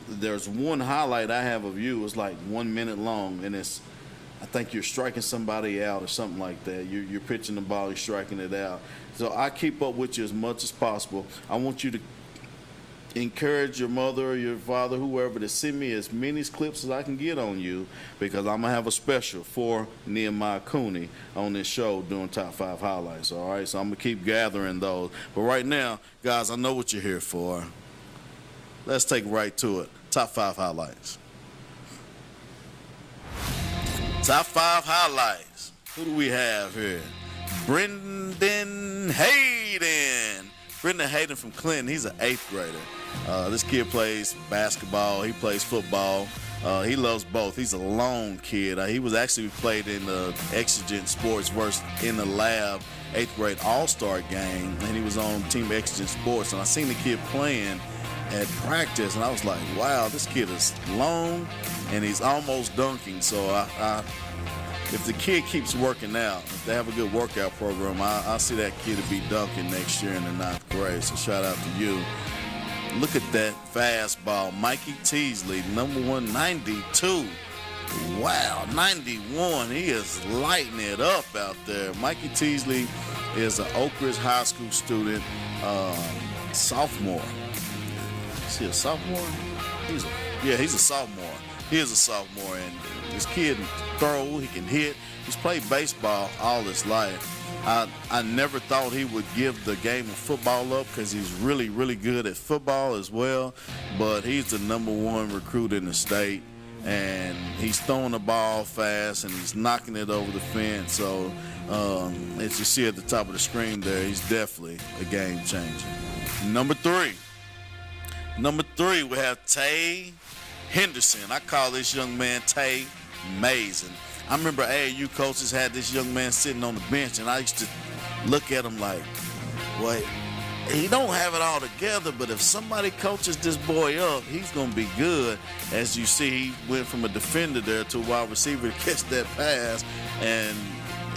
There's one highlight I have of you. It's like 1 minute long, and I think you're striking somebody out or something like that. You're pitching the ball, you're striking it out. So I keep up with you as much as possible. I want you to encourage your mother or your father, whoever, to send me as many clips as I can get on you, because I'm going to have a special for Nehemiah Cooney on this show doing Top 5 Highlights, all right? So I'm going to keep gathering those. But right now, guys, I know what you're here for. Let's take right to it. Top 5 Highlights. Top 5 Highlights. Who do we have here? Brendan Hayden. Brendan Hayden from Clinton. He's an 8th grader. This kid plays basketball. He plays football. He loves both. He's a lone kid. He was actually played in the Exigent Sports versus in the lab 8th grade all-star game, and he was on Team Exigent Sports. And I seen the kid playing at practice, and I was like, wow, this kid is long, and he's almost dunking. So if the kid keeps working out, if they have a good workout program, I see that kid to be dunking next year in the 9th grade. So shout out to you. Look at that fastball. Mikey Teasley, number 192. Wow, 91. He is lighting it up out there. Mikey Teasley is an Oak Ridge High School student, sophomore. Is he a sophomore? He's a sophomore. He is a sophomore, and this kid can throw, he can hit. He's played baseball all his life. I never thought he would give the game of football up, because he's really, really good at football as well. But he's the number 1 recruit in the state, and he's throwing the ball fast, and he's knocking it over the fence. So as you see at the top of the screen there, he's definitely a game changer. Number 3, we have Tay Henderson. I call this young man Tay Amazing. I remember AAU coaches had this young man sitting on the bench, and I used to look at him like, well, he don't have it all together, but if somebody coaches this boy up, he's going to be good. As you see, he went from a defender there to a wide receiver to catch that pass, and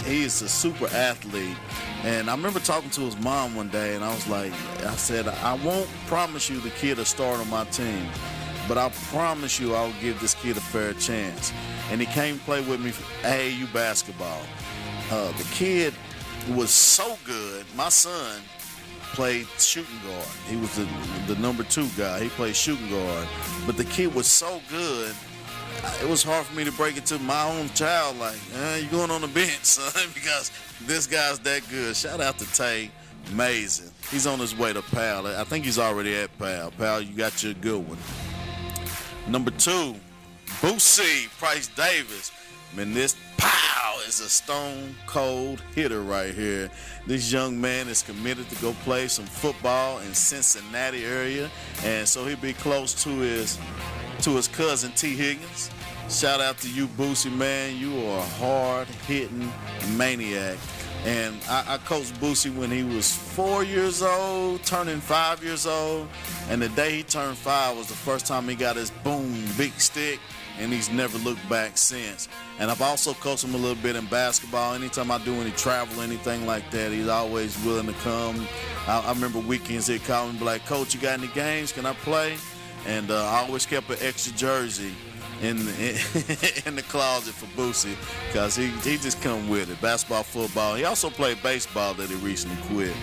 he is a super athlete. And I remember talking to his mom one day, and I said, I won't promise you the kid will start on my team, but I promise you I'll give this kid a fair chance. And he came to play with me for AAU basketball. The kid was so good. My son played shooting guard. He was the number 2 guy. He played shooting guard. But the kid was so good, it was hard for me to break it to my own child, like, you're going on the bench, son, because this guy's that good. Shout out to Tay. Amazing. He's on his way to Pal. I think he's already at Pal. Pal, you got your good one. Number 2, Boosie Price Davis. Man, this is a stone cold hitter right here. This young man is committed to go play some football in Cincinnati area, and so he'll be close to his cousin T. Higgins. Shout out to you, Boosie, man. You are a hard-hitting maniac. And I coached Boosie when he was 4 years old, turning 5 years old. And the day he turned 5 was the first time he got his boom, big stick, and he's never looked back since. And I've also coached him a little bit in basketball. Anytime I do any travel, anything like that, he's always willing to come. I remember weekends he'd call me and be like, Coach, you got any games? Can I play? And I always kept an extra jersey in the closet for Boosie, because he just come with it. Basketball, football. He also played baseball that he recently quit,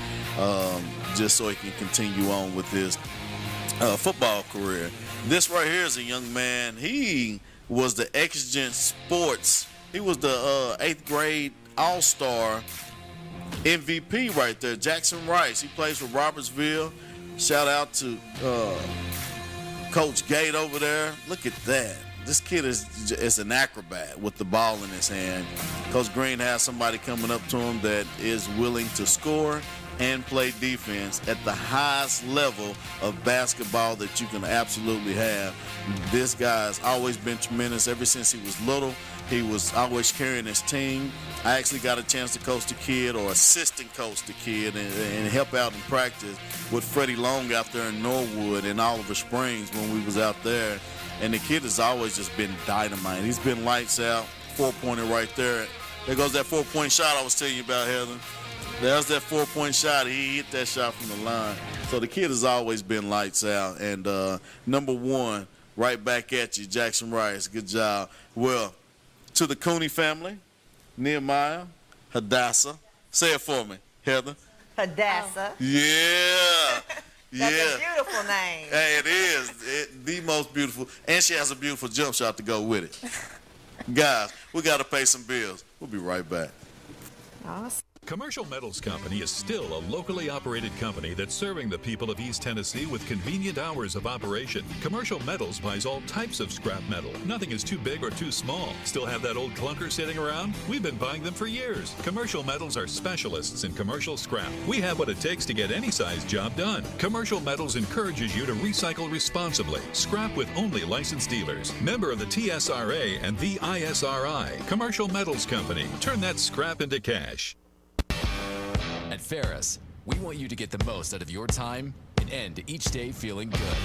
just so he can continue on with his football career. This right here is a young man. He was the Exigent Sports. He was the 8th grade all-star MVP right there, Jackson Rice. He plays for Robertsville. Shout out to Coach Gate over there. Look at that. This kid is an acrobat with the ball in his hand. Coach Green has somebody coming up to him that is willing to score and play defense at the highest level of basketball that you can absolutely have. This guy's always been tremendous ever since he was little. He was always carrying his team. I actually got a chance to coach the kid, or assistant coach the kid, and help out in practice with Freddie Long out there in Norwood and Oliver Springs when we was out there. And the kid has always just been dynamite. He's been lights out, 4-pointer right there. There goes that 4-point shot I was telling you about, Heather. There's that 4-point shot. He hit that shot from the line. So the kid has always been lights out. And number 1, right back at you, Jackson Rice. Good job. Well, to the Cooney family, Nehemiah, Hadassah. Say it for me, Heather. Hadassah. Yeah. That's Yeah. a beautiful name. Hey, it is. The most beautiful. And she has a beautiful jump shot to go with it. Guys, we got to pay some bills. We'll be right back. Awesome. Commercial Metals Company is still a locally operated company that's serving the people of East Tennessee with convenient hours of operation. Commercial Metals buys all types of scrap metal. Nothing is too big or too small. Still have that old clunker sitting around? We've been buying them for years. Commercial Metals are specialists in commercial scrap. We have what it takes to get any size job done. Commercial Metals encourages you to recycle responsibly. Scrap with only licensed dealers. Member of the TSRA and the ISRI. Commercial Metals Company. Turn that scrap into cash. At Ferris, we want you to get the most out of your time and end each day feeling good.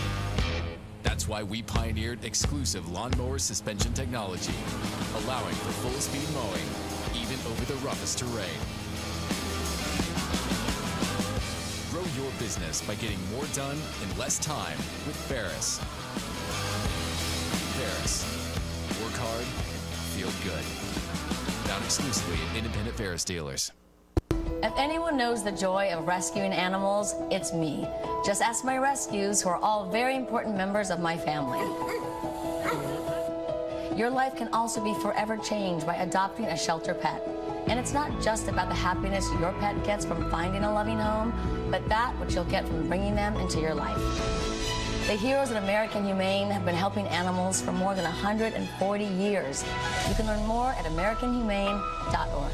That's why we pioneered exclusive lawnmower suspension technology, allowing for full-speed mowing, even over the roughest terrain. Grow your business by getting more done in less time with Ferris. Ferris. Work hard, feel good. Found exclusively at independent Ferris dealers. If anyone knows the joy of rescuing animals, it's me. Just ask my rescues, who are all very important members of my family. Your life can also be forever changed by adopting a shelter pet. And it's not just about the happiness your pet gets from finding a loving home, but that which you'll get from bringing them into your life. The heroes at American Humane have been helping animals for more than 140 years. You can learn more at AmericanHumane.org.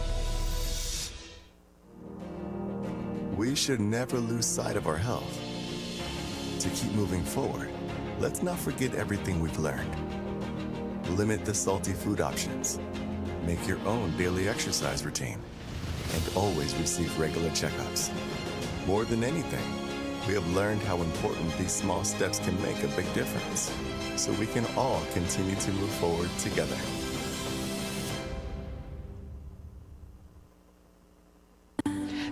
We should never lose sight of our health. To keep moving forward, let's not forget everything we've learned. Limit the salty food options. Make your own daily exercise routine. And always receive regular checkups. More than anything, we have learned how important these small steps can make a big difference. So we can all continue to move forward together.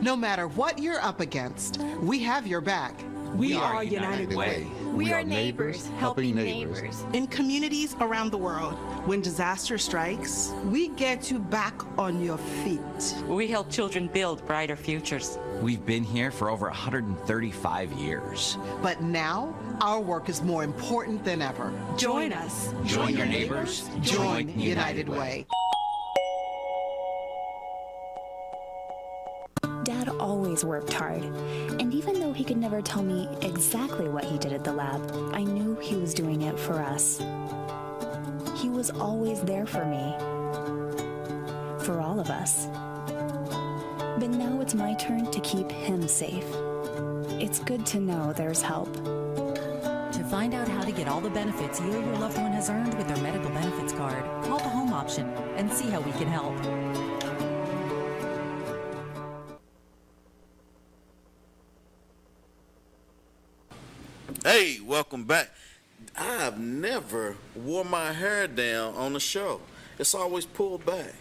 No matter what you're up against, we have your back. We are United Way. We are neighbors helping neighbors. In communities around the world, when disaster strikes, we get you back on your feet. We help children build brighter futures. We've been here for over 135 years. But now, our work is more important than ever. Join us. Join your neighbors. Join United Way. Dad always worked hard, and even though he could never tell me exactly what he did at the lab, I knew he was doing it for us. He was always there for me, for all of us. But now it's my turn to keep him safe. It's good to know there's help. To find out how to get all the benefits you or your loved one has earned with their medical benefits card, call the home option and see how we can help. Hey, welcome back. I've never wore my hair down on the show. It's always pulled back.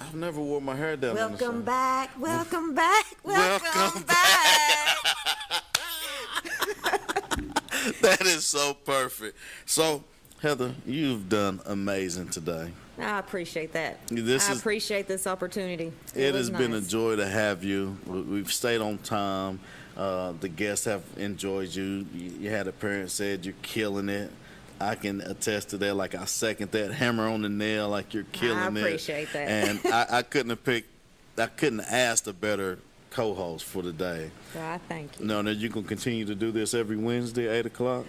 I've never wore my hair down on the show. Welcome back, welcome back, welcome back. That is so perfect. So, Heather, you've done amazing today. I appreciate that. I appreciate this opportunity. It was has been a nice. joy to have you. We've stayed on time. The guests have enjoyed you. You had a parent said you're killing it. I can attest to that. Like, I second that. Hammer on the nail, like you're killing it. I appreciate that. And I couldn't ask a better co-host for the day. I thank you. No, now you can continue to do this every Wednesday, 8 o'clock?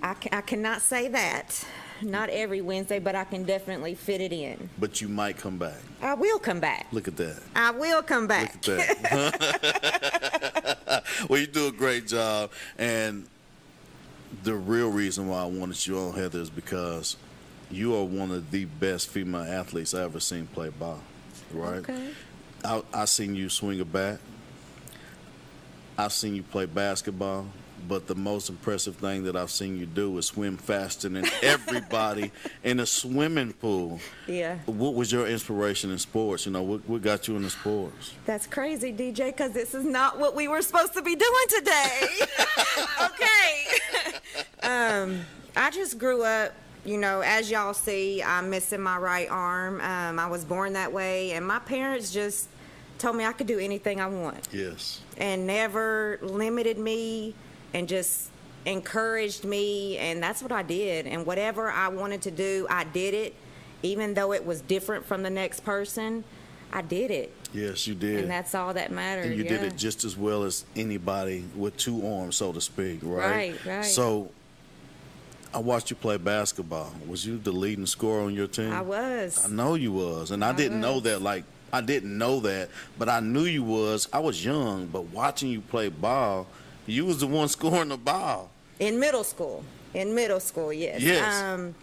I cannot say that. Not every Wednesday, but I can definitely fit it in. But you might come back. I will come back. Look at that. I will come back. Look at that. Well, you do a great job. And the real reason why I wanted you on, Heather, is because you are one of the best female athletes I ever seen play ball, right? Okay. I seen you swing a bat. I've seen you play basketball. But the most impressive thing that I've seen you do is swim faster than everybody in a swimming pool. Yeah. What was your inspiration in sports? You know, what got you into sports? That's crazy, DJ, because this is not what we were supposed to be doing today. Okay. I just grew up, you know, as y'all see, I'm missing my right arm. I was born that way, and my parents just told me I could do anything I want. Yes. And never limited me and just encouraged me, and that's what I did. And whatever I wanted to do, I did it. Even though it was different from the next person, I did it. Yes, you did. And that's all that mattered. And you did it just as well as anybody with two arms, so to speak, right? Right. So I watched you play basketball. Was you the leading scorer on your team? I was. I know you was. And I didn't know that, I didn't know that, but I knew you was. I was young, but watching you play ball, you was the one scoring the ball. In middle school, yes. Yes.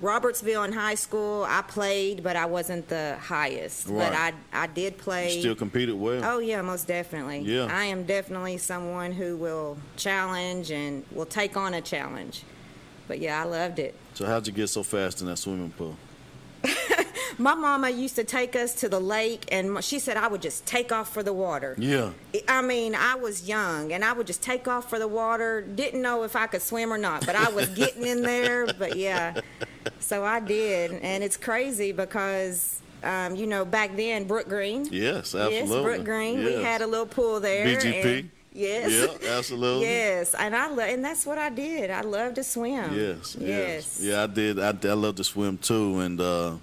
Robertsville in high school, I played, but I wasn't the highest. Right. But I did play. You still competed well. Oh, yeah, most definitely. Yeah. I am definitely someone who will challenge and will take on a challenge. But, yeah, I loved it. So how'd you get so fast in that swimming pool? My mama used to take us to the lake, and she said I would just take off for the water. Yeah. I mean, I was young, and I would just take off for the water. Didn't know if I could swim or not, but I was getting in there. But, yeah, so I did. And it's crazy because, back then, Brook Green. Yes, absolutely. Yes, Brook Green. Yes. We had a little pool there. BGP. And, yes. Yeah, absolutely. Yes, and that's what I did. I love to swim. Yes. Yeah, I did. I love to swim, too, and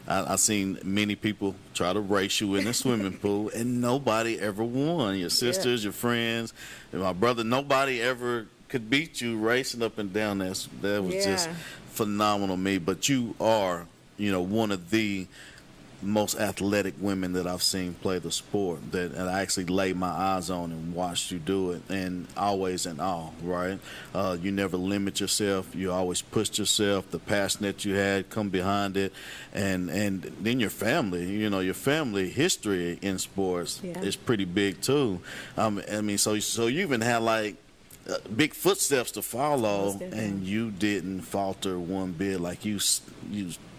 I seen many people try to race you in the swimming pool, and nobody ever won. Your sisters, your friends, and my brother, nobody ever could beat you racing up and down. That was just phenomenal to me. But you are, one of the most athletic women that I've seen play the sport, and I actually laid my eyes on and watched you do it, and always in awe, right? You never limit yourself. You always pushed yourself. The passion that you had, come behind it, and then your family, your family history in sports is pretty big too. So you even had big footsteps to follow, and you didn't falter one bit. Like you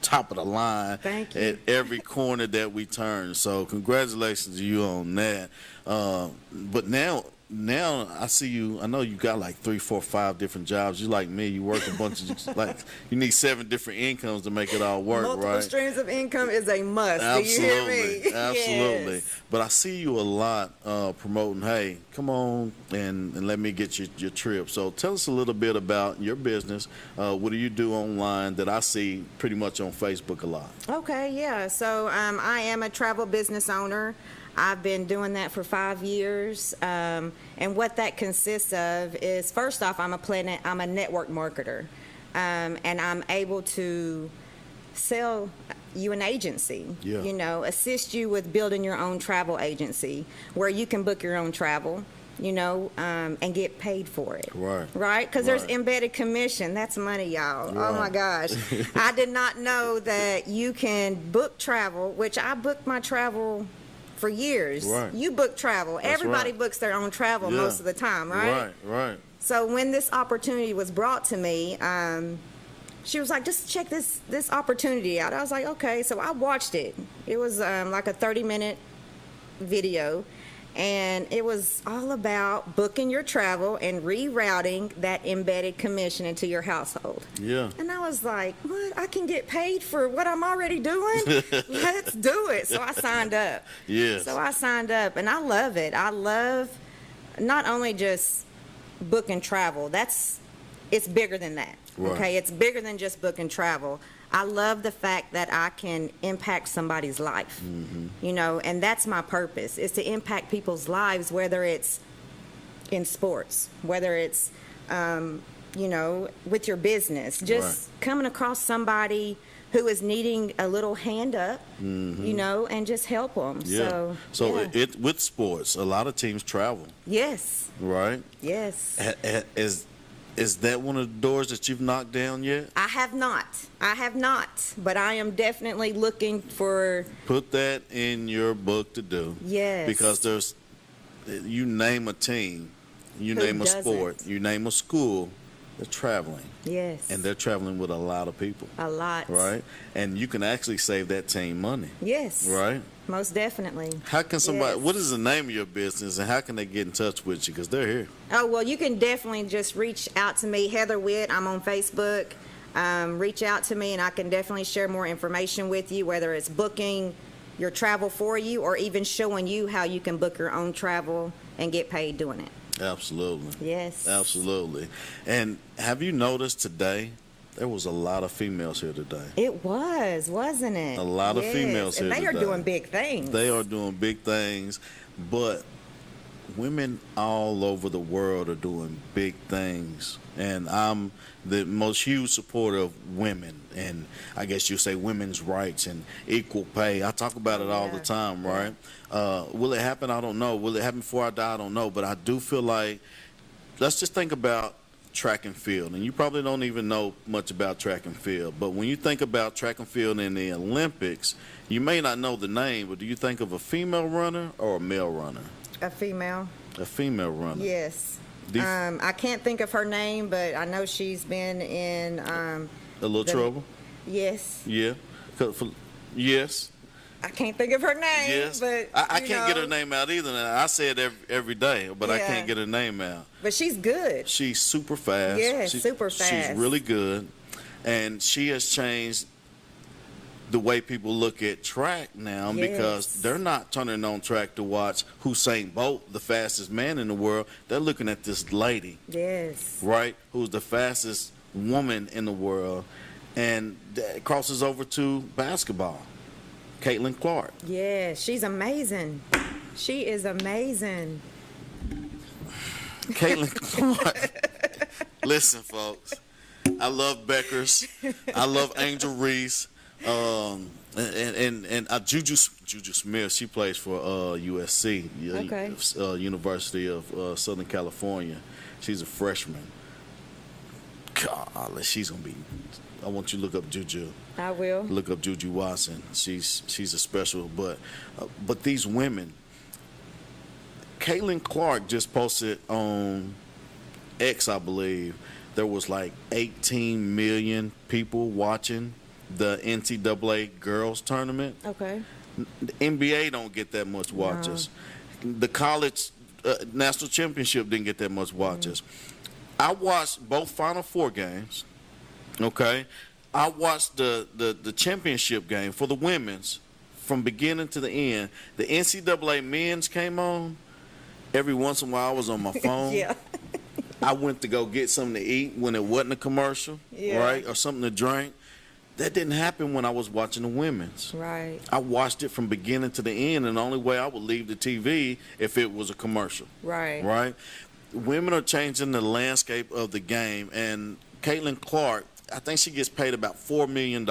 top of the line at every corner that we turn. So congratulations to you on that. But now I see you. I know you got 3, 4, 5 different jobs. You like me. You work a bunch of you need 7 different incomes to make it all work. Multiple streams of income is a must. Absolutely. Do you hear me? Absolutely. Yes. But I see you a lot promoting, hey, come on and let me get your trip. So tell us a little bit about your business. What do you do online that I see pretty much on Facebook a lot? Okay, yeah. So I am a travel business owner. I've been doing that for 5 years. And what that consists of is, first off, I'm a network marketer. And I'm able to sell you an agency, assist you with building your own travel agency where you can book your own travel, and get paid for it. Right? Because there's embedded commission. That's money, y'all. Right. Oh, my gosh. I did not know that you can book travel, which I booked my travel for years. Right. You book travel. That's Everybody right. books their own travel most of the time, right? Right. So when this opportunity was brought to me, she was like, just check this opportunity out. I was like, okay. So I watched it. It was like a 30-minute video, and it was all about booking your travel and rerouting that embedded commission into your household. Yeah. And I was like, what? I can get paid for what I'm already doing? Let's do it. So I signed up. Yes. So I signed up, and I love it. I love not only just booking travel. It's bigger than that. Right. Okay, it's bigger than just booking travel. I love the fact that I can impact somebody's life, and that's my purpose, is to impact people's lives, whether it's in sports, whether it's, with your business, just coming across somebody who is needing a little hand up, and just help them. Yeah. So with sports, a lot of teams travel. Yes. Right? Yes. Is that one of the doors that you've knocked down yet? I have not, but I am definitely looking for. Put that in your book to do. Yes. Because you name a team, you name a sport, you name a school, they're traveling. Yes. And they're traveling with a lot of people. A lot. Right? And you can actually save that team money. Yes. Right? Most definitely. How can somebody, what is the name of your business, and how can they get in touch with you? Because they're here. Oh, well, you can definitely just reach out to me, Heather Witt. I'm on Facebook. Reach out to me, and I can definitely share more information with you, whether it's booking, your travel for you, or even showing you how you can book your own travel and get paid doing it. Absolutely. Yes. Absolutely. And have you noticed today, there was a lot of females here today. It was, wasn't it? A lot of females here and they today. are doing big things. They are doing big things, but women all over the world are doing big things. And I'm the most huge supporter of women, and I guess you say women's rights and equal pay. I talk about it all the time, right? Will it happen? I don't know. Will it happen before I die? I don't know. But I do feel like, let's just think about track and field. And you probably don't even know much about track and field. But when you think about track and field in the Olympics, you may not know the name, but do you think of a female runner or a male runner? A female. A female runner. Yes. I can't think of her name, but I know she's been in A Little Trouble? Yes. Yeah. Yes. I can't think of her name. Yes. But I can't get her name out either. And I say it every day, but I can't get her name out. But she's good. She's super fast. Yeah, super fast. She's really good. And she has changed the way people look at track now, because they're not turning on track to watch Usain Bolt, the fastest man in the world. They're looking at this lady, right, who's the fastest woman in the world, and that crosses over to basketball. Caitlin Clark. Yeah, she's amazing. She is amazing. Caitlin Clark. Listen, folks, I love Beckers. I love Angel Reese. And Juju Smith, she plays for USC, University of Southern California. She's a freshman. God, she's gonna be. I want you to look up Juju. I will. Look up Juju Watson. She's a special. But these women. Caitlin Clark just posted on X, I believe. There was like 18 million people watching the NCAA girls tournament. Okay. The NBA don't get that much watches. No. The college national championship didn't get that much watches. I watched both Final Four games. Okay. I watched the championship game for the women's from beginning to the end. The NCAA men's came on. Every once in a while I was on my phone. I went to go get something to eat when it wasn't a commercial, right? Or something to drink. That didn't happen when I was watching the women's. Right. I watched it from beginning to the end, and the only way I would leave the TV if it was a commercial. Right. Right? Women are changing the landscape of the game, and Caitlin Clark, I think she gets paid about $4 million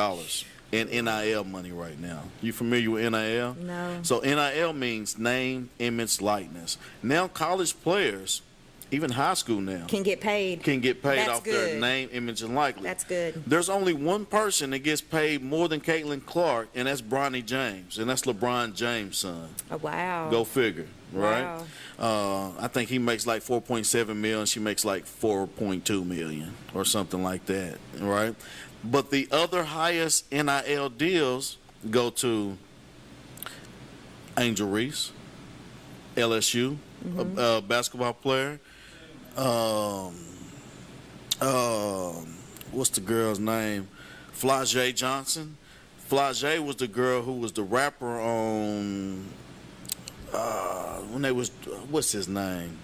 in NIL money right now. You familiar with NIL? No. So NIL means name, image, likeness. Now college players, even high school now, can get paid That's off their name, image, and likeness. That's good. There's only one person that gets paid more than Caitlin Clark, and that's Bronny James, and that's LeBron James' son. Oh, wow. Go figure, right? Wow. I think he makes like $4.7 million. She makes like $4.2 million or something like that, right? But the other highest NIL deals go to Angel Reese, LSU, a basketball player. What's the girl's name? Flau'jae Johnson. Flau'jae was the girl who was the rapper on when they was what's his name?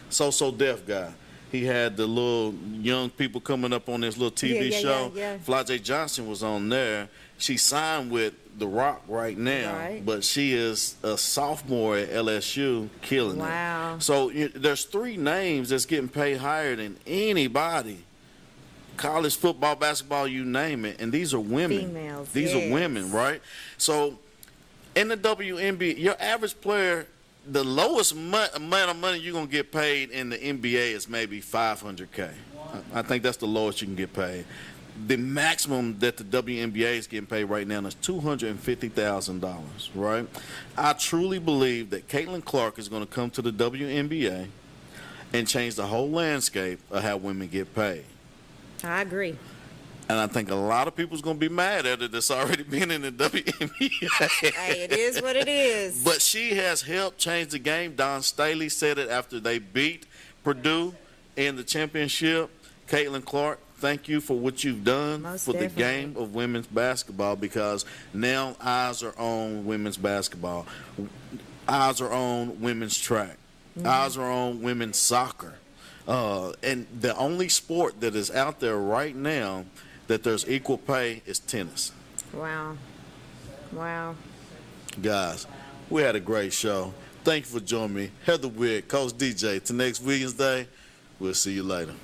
So Deaf guy. He had the little young people coming up on this little TV show. Flau'jae Johnson was on there. She signed with The Rock right now, but she is a sophomore at LSU, killing it. Wow. So there's three names that's getting paid higher than anybody. College football, basketball, you name it. And these are women. Females, These are women, right? So in the WNBA, your average player, the lowest amount of money you're going to get paid in the NBA is maybe $500K. I think that's the lowest you can get paid. The maximum that the WNBA is getting paid right now is $250,000, right? I truly believe that Caitlin Clark is going to come to the WNBA and change the whole landscape of how women get paid. I agree. And I think a lot of people's going to be mad at her that's already been in the WNBA. Hey, it is what it is. But she has helped change the game. Don Staley said it after they beat Purdue in the championship. Caitlin Clark thank you for what you've done Most for the definitely. game of women's basketball, because now eyes are on women's basketball. Eyes are on women's track. Eyes are on women's soccer. And the only sport that is out there right now that there's equal pay is tennis. Wow. Wow. Guys, we had a great show. Thank you for joining me. Heather Witt, Coach DJ. Till next Wednesday, we'll see you later.